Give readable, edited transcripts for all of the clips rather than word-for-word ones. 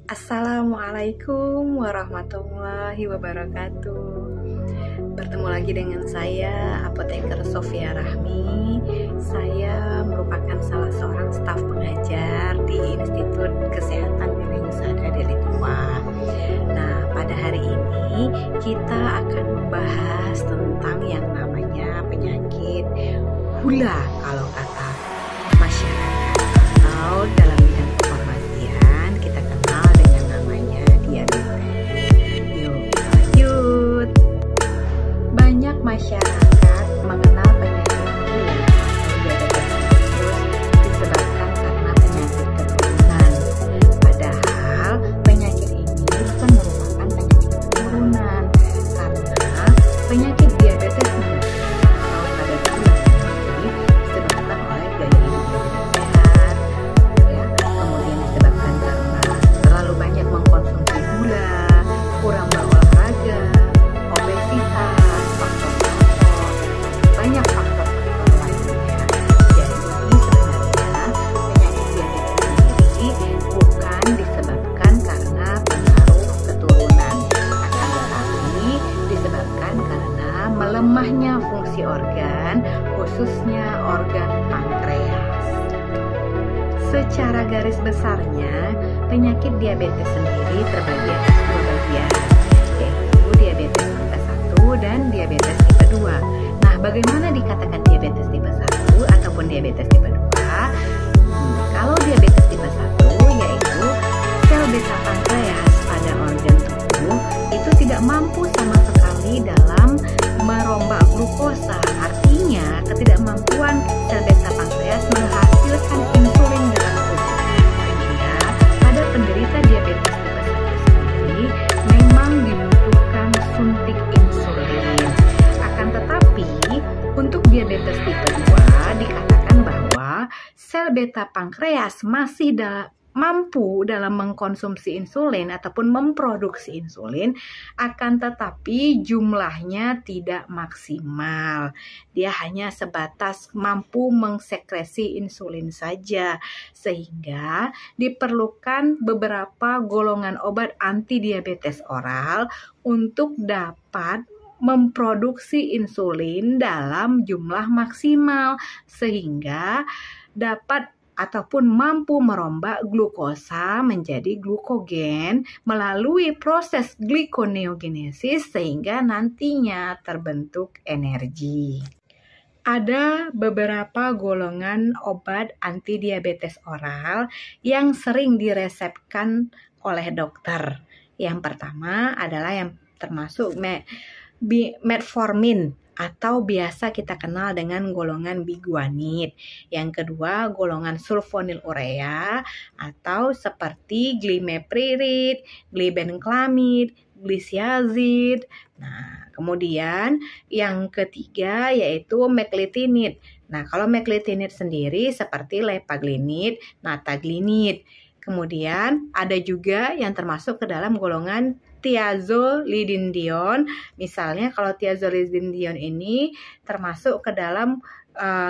Assalamualaikum warahmatullahi wabarakatuh. Bertemu lagi dengan saya, Apoteker Sofia Rahmi. Saya merupakan salah seorang staf pengajar di Institut Kesehatan Wirausaha Deli Tua. Nah, pada hari ini kita akan membahas tentang yang namanya penyakit gula kalau kata masyarakat, atau dalam bidang kefarmasian kita kenal dengan namanya diabetes. Yuk kita lanjut. Banyak masyarakat mengenal penyakit gula atau diabetes mellitus disebabkan karena penyakit keturunan. Padahal penyakit ini bukan merupakan penyakit keturunan, karena penyakit diabetes mellitus atau kadar gula sendiri disebabkan oleh gaya hidup yang tidak sehat, ya. Kemudian disebabkan karena terlalu banyak mengkonsumsi gula, kurang berolahraga, obesitas, faktor rokok, banyak faktor-faktor lainnya. Jadi sebenarnya penyakit diabetes sendiri bukan disebabkan karena pengaruh keturunan, akan tetapi disebabkan karena melemahnya fungsi organ, khususnya organ pankreas. Secara garis besarnya, penyakit diabetes sendiri terbagi atas dua bagian, yaitu diabetes tipe 1 dan diabetes tipe 2. Nah, bagaimana dikatakan diabetes tipe 1 ataupun diabetes tipe 2? Kalau diabetes tipe 1 yaitu sel beta pankreas pada organ tubuh itu tidak mampu sama sekali dalam merombak glukosa. Artinya, ketidakmampuan sel beta pankreas menghasilkan insulin dalam tubuh. Sehingga pada penderita diabetes tipe 1 sendiri memang dibutuhkan suntik insulin. Akan tetapi, untuk diabetes tipe 2 dikatakan bahwa sel beta pankreas masih mampu dalam mengkonsumsi insulin ataupun memproduksi insulin, akan tetapi jumlahnya tidak maksimal. Dia hanya sebatas mampu mengsekresi insulin saja, sehingga diperlukan beberapa golongan obat anti diabetes oral untuk dapat memproduksi insulin dalam jumlah maksimal, sehingga dapat ataupun mampu merombak glukosa menjadi glukogen melalui proses glikoneogenesis sehingga nantinya terbentuk energi. Ada beberapa golongan obat anti diabetes oral yang sering diresepkan oleh dokter. Yang pertama adalah yang termasuk metformin atau biasa kita kenal dengan golongan biguanid. Yang kedua, golongan sulfonylurea atau seperti glimepiride, glibenclamid, glisiazid. Nah, kemudian yang ketiga yaitu meclitinid. Nah, kalau meclitinid sendiri seperti lepaglinid, nataglinid. Kemudian ada juga yang termasuk ke dalam golongan thiazolidinedione. Misalnya kalau thiazolidinedione ini termasuk ke dalam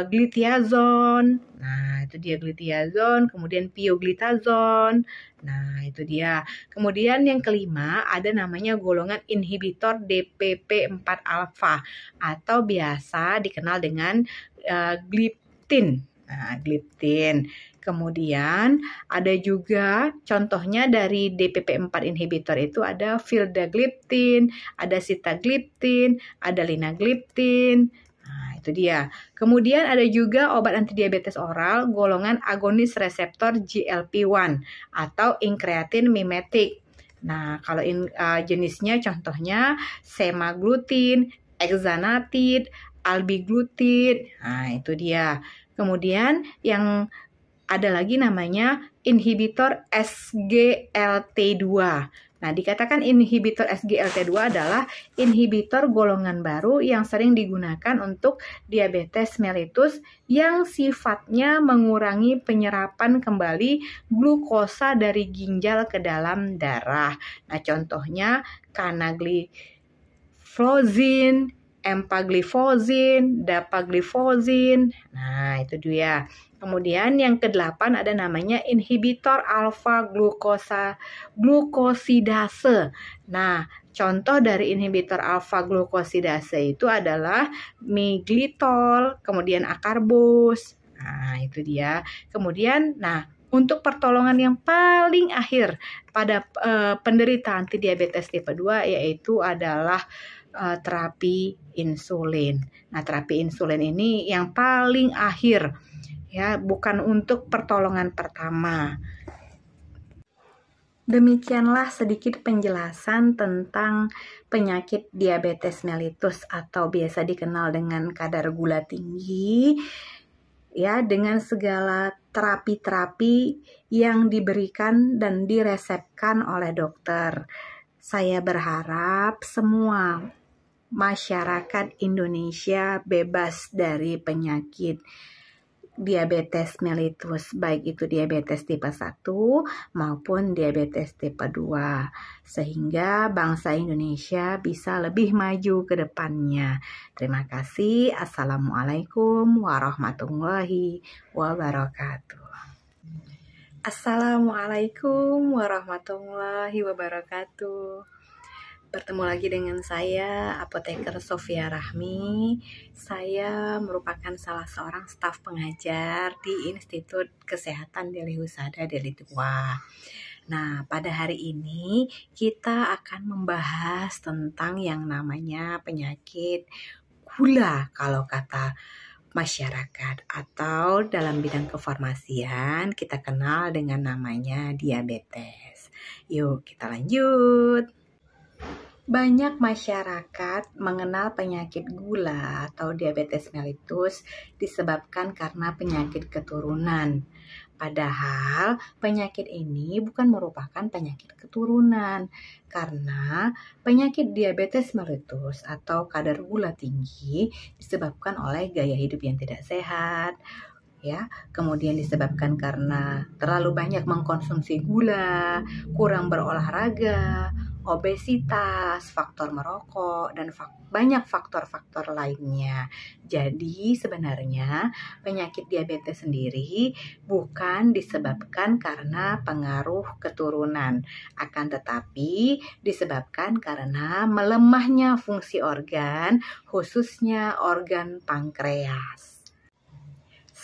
glitiazone. Nah, itu dia glitiazone, kemudian pioglitazone. Nah, itu dia. Kemudian yang kelima ada namanya golongan inhibitor DPP4 alfa atau biasa dikenal dengan gliptin. Nah, gliptin. Kemudian ada juga contohnya dari DPP4 inhibitor itu ada vildagliptin, ada sitagliptin, ada linagliptin. Nah, itu dia. Kemudian ada juga obat antidiabetes oral golongan agonis reseptor GLP-1 atau incretin mimetic. Nah, kalau jenisnya contohnya semaglutid, exenatid, albiglutid. Nah, itu dia. Kemudian yang ada lagi namanya inhibitor SGLT2. Nah, dikatakan inhibitor SGLT2 adalah inhibitor golongan baru yang sering digunakan untuk diabetes mellitus yang sifatnya mengurangi penyerapan kembali glukosa dari ginjal ke dalam darah. Nah, contohnya canagliflozin, empagliflozin, dapagliflozin. Nah, itu dia. Kemudian yang ke-8 ada namanya inhibitor alfa glukosidase. Nah, contoh dari inhibitor alfa glukosidase itu adalah miglitol, kemudian akarbos. Nah, itu dia. Kemudian, untuk pertolongan yang paling akhir pada penderita antidiabetes tipe 2 yaitu adalah terapi insulin. Nah, terapi insulin ini yang paling akhir ya, bukan untuk pertolongan pertama. Demikianlah sedikit penjelasan tentang penyakit diabetes mellitus atau biasa dikenal dengan kadar gula tinggi, ya, dengan segala terapi-terapi yang diberikan dan diresepkan oleh dokter. Saya berharap semua masyarakat Indonesia bebas dari penyakit diabetes mellitus, baik itu diabetes tipe 1 maupun diabetes tipe 2, sehingga bangsa Indonesia bisa lebih maju ke depannya. Terima kasih. Assalamualaikum warahmatullahi wabarakatuh. Assalamualaikum warahmatullahi wabarakatuh. Bertemu lagi dengan saya, Apoteker Sofia Rahmi. Saya merupakan salah seorang staf pengajar di Institut Kesehatan Deli Husada Deli Tua. Nah, pada hari ini kita akan membahas tentang yang namanya penyakit gula kalau kata masyarakat, atau dalam bidang kefarmasian kita kenal dengan namanya diabetes. Yuk kita lanjut. Banyak masyarakat mengenal penyakit gula atau diabetes mellitus disebabkan karena penyakit keturunan. Padahal penyakit ini bukan merupakan penyakit keturunan, karena penyakit diabetes mellitus atau kadar gula tinggi disebabkan oleh gaya hidup yang tidak sehat, ya, kemudian disebabkan karena terlalu banyak mengkonsumsi gula, kurang berolahraga, obesitas, faktor merokok, dan banyak faktor-faktor lainnya. Jadi sebenarnya penyakit diabetes sendiri bukan disebabkan karena pengaruh keturunan, akan tetapi disebabkan karena melemahnya fungsi organ, khususnya organ pankreas.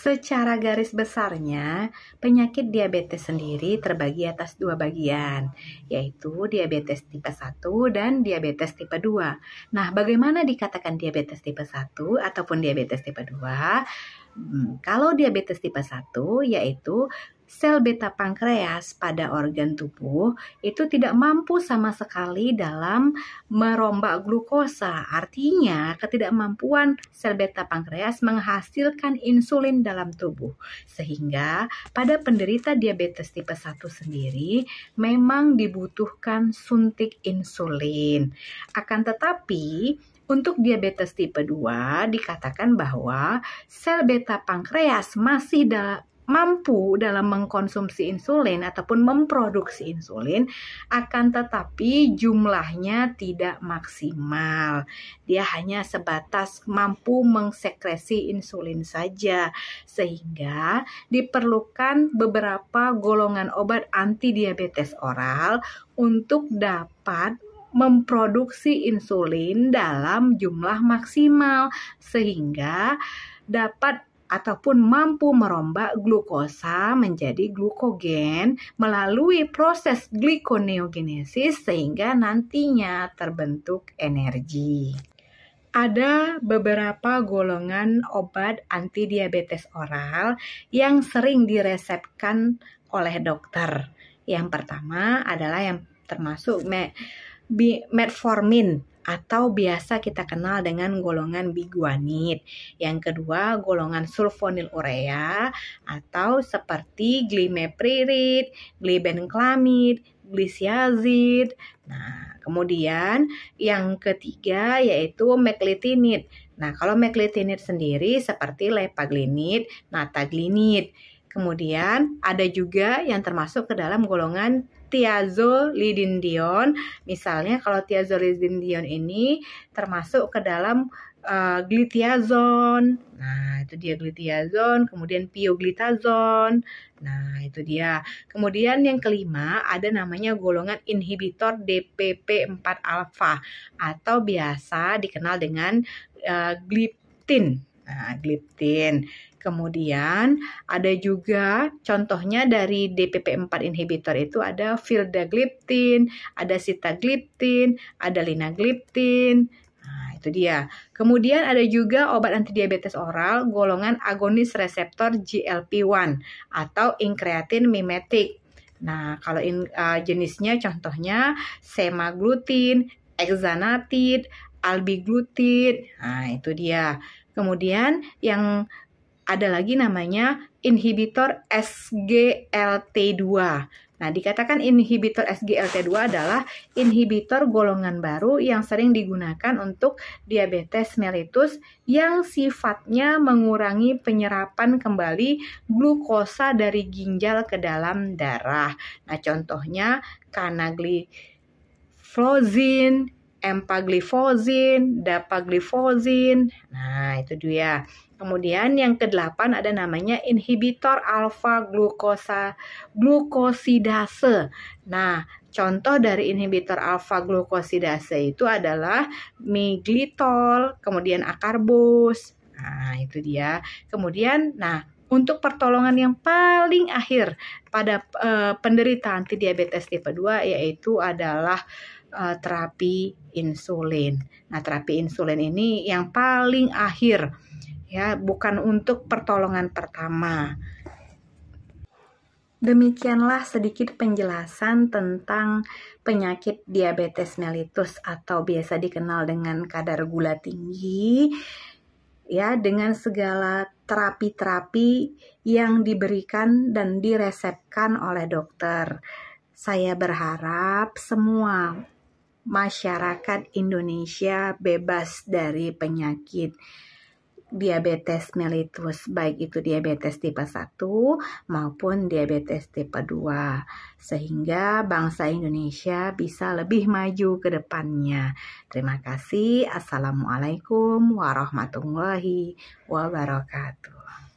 Secara garis besarnya, penyakit diabetes sendiri terbagi atas 2 bagian, yaitu diabetes tipe 1 dan diabetes tipe 2. Nah, bagaimana dikatakan diabetes tipe 1 ataupun diabetes tipe 2? Kalau diabetes tipe 1 yaitu sel beta pankreas pada organ tubuh itu tidak mampu sama sekali dalam merombak glukosa. Artinya, ketidakmampuan sel beta pankreas menghasilkan insulin dalam tubuh. Sehingga pada penderita diabetes tipe 1 sendiri memang dibutuhkan suntik insulin. Akan tetapi, untuk diabetes tipe 2 dikatakan bahwa sel beta pankreas masih mampu dalam mengkonsumsi insulin ataupun memproduksi insulin, akan tetapi jumlahnya tidak maksimal. Dia hanya sebatas mampu mengsekresi insulin saja, sehingga diperlukan beberapa golongan obat antidiabetes oral untuk dapat memproduksi insulin dalam jumlah maksimal sehingga dapat ataupun mampu merombak glukosa menjadi glukogen melalui proses glikoneogenesis sehingga nantinya terbentuk energi. Ada beberapa golongan obat antidiabetes oral yang sering diresepkan oleh dokter. Yang pertama adalah yang termasuk metformin atau biasa kita kenal dengan golongan biguanid. Yang kedua, golongan sulfonylurea atau seperti glimepiride, glibenclamide, glisiazid. Nah, kemudian yang ketiga yaitu meclitinid. Nah, kalau meclitinid sendiri seperti lepaglinid, nataglinid. Kemudian ada juga yang termasuk ke dalam golongan thiazolidinedion. Misalnya kalau thiazolidinedion ini termasuk ke dalam glitiazon. Nah, itu dia glitiazon, kemudian pioglitazon. Nah, itu dia. Kemudian yang kelima ada namanya golongan inhibitor DPP4 alfa atau biasa dikenal dengan gliptin. Nah, gliptin. Kemudian ada juga contohnya dari DPP4 inhibitor itu ada vildagliptin, ada sitagliptin, ada linagliptin. Nah, itu dia. Kemudian ada juga obat antidiabetes oral golongan agonis reseptor GLP-1 atau incretin mimetic. Nah, kalau jenisnya contohnya semaglutid, exenatid, albiglutid. Nah, itu dia. Kemudian yang ada lagi namanya inhibitor SGLT2. Nah, dikatakan inhibitor SGLT2 adalah inhibitor golongan baru yang sering digunakan untuk diabetes mellitus yang sifatnya mengurangi penyerapan kembali glukosa dari ginjal ke dalam darah. Nah, contohnya canagliflozin, empagliflozin, dapagliflozin. Nah, itu dia. Kemudian yang ke-8 ada namanya inhibitor alfa glukosidase. Nah, contoh dari inhibitor alfa glukosidase itu adalah miglitol, kemudian akarbus. Nah, itu dia. Kemudian, untuk pertolongan yang paling akhir pada penderita antidiabetes tipe 2 yaitu adalah terapi insulin. Nah, terapi insulin ini yang paling akhir, ya, bukan untuk pertolongan pertama. Demikianlah sedikit penjelasan tentang penyakit diabetes mellitus atau biasa dikenal dengan kadar gula tinggi, ya, dengan segala terapi-terapi yang diberikan dan diresepkan oleh dokter. Saya berharap semua masyarakat Indonesia bebas dari penyakit diabetes mellitus, baik itu diabetes tipe 1 maupun diabetes tipe 2, sehingga bangsa Indonesia bisa lebih maju ke depannya. Terima kasih. Assalamualaikum warahmatullahi wabarakatuh.